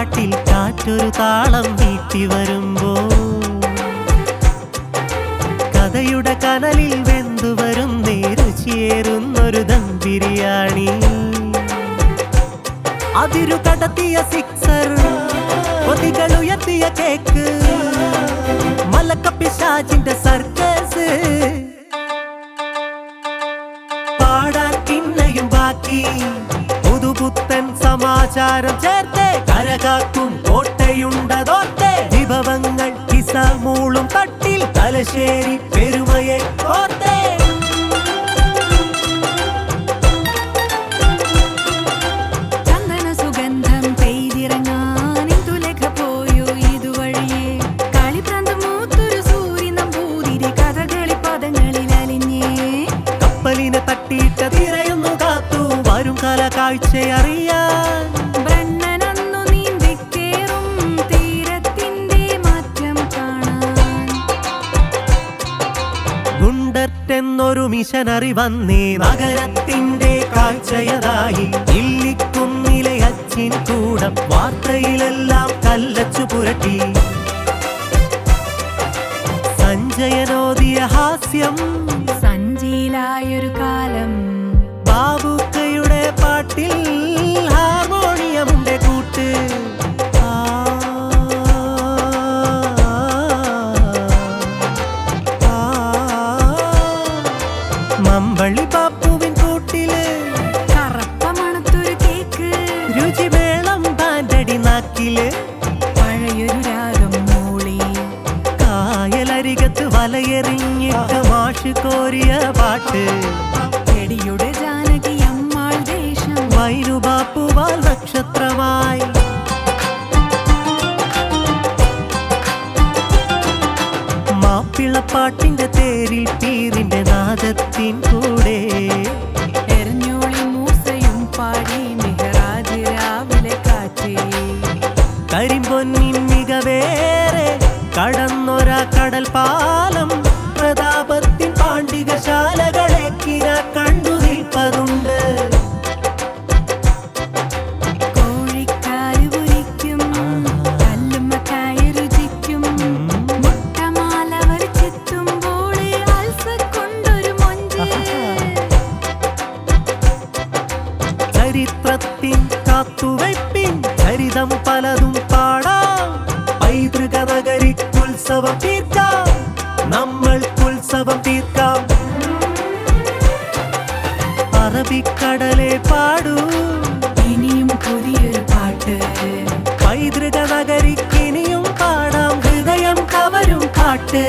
പാട്ടിൽ കാറ്റൊരു താളം വീട്ടി വരുമ്പോ കഥയുടെ കനലിൽ വെന്തുവരും രുചിയേറുന്നൊരു ദം ബിരിയാണി അതിരു കടത്തിയ സിക്സർ കൊതികൾ ഉയർത്തിയ കേക്ക് മലക്കപ്പിശാചിന്റെ സർക്കസ് പാടാൻ പിന്നെയും ബാക്കി പുതുപുത്തൻ സമാചാരം ചേർത്ത് കരകാക്കും കോട്ടയുണ്ടതോർത്തെ വിഭവങ്ങൾ കിസ മൂളും തട്ടിൽ തലശ്ശേരി പെരുമയെ ഓർത്തേ തട്ടിയിട്ട തിരയുന്നു കാത്തു വരും കാല കാഴ്ചയറിയാൻ ബ്രണ്ണനന്നു നീന്തിക്കേറും തീരത്തിന്റെ മാറ്റം കാണാൻ ഗുണ്ടറ്റെന്നൊരു മിഷനറി വന്നേ നഗരത്തിന്റെ കാഴ്ചയതായി ഇല്ലിക്കുന്നിലെ അച്ചിൻ കൂടം വാർത്തയിലെല്ലാം കല്ലച്ചു പുരട്ടി സഞ്ജയനോദിയ ഹാസ്യം സഞ്ചിയിലായൊരു കാലം ബാബുക്കയുടെ പാട്ടിൽ ഹാർമോണിയമുണ്ട് കൂട്ട് മമ്പള്ളി ബാപ്പുവിൻ കൂട്ടില് കറപ്പ മണത്തൊരു കേക്ക് രുചിമേളം പാൻഡടി നാക്കില് പഴയൊരു രാഗം മൂളി കായലരികത്ത് വലയെറിഞ്ഞിട്ട് മാഷ് കോരിയ പാട്ട് ചെടിയുടെ ജാനകി അമ്മാൾ ദേശം വൈരുബാപ്പുവാൽ നക്ഷത്രമായി മാപ്പിളപ്പാട്ടിന്റെ തേരിൽ പീറിന്റെ നാദത്തിൻ കൂടെ എരഞ്ഞോളി മൂസയും പാടി മെഹറാജ് രാവിലെ കാറ്റേ കരിമ്പൊന്നിൻ മികവേറെ കടന്നൊരാ കടൽ പാലം പ്രതാപത്തിൻ പാണ്ഡികശാലകളെ കിര കണ്ടു നിൽപ്പതുണ്ട് കോഴിക്കാല് പൊരിക്കും കല്ലുമ്മക്കായ രുചിക്കും മുട്ടമാല വരച്ചെത്തുമ്പോൾ അൽസ കൊണ്ടൊരു മൊഞ്ച് ചരിത്രത്തിൻ കാത്തുവയ്പ്പിൻ ചരിതം പലതും പാടാം പൈതൃക നഗരിക്കുത്സവം തീർക്കാം നമ്മൾക്കുത്സവം തീർക്കാം അറബിക്കടലെ പാടൂ ഇനിയും പുതിയൊരു പാട്ട് പൈതൃക നഗരിക്കിനിയും പാടാം ഹൃദയം കവരും പാട്ട്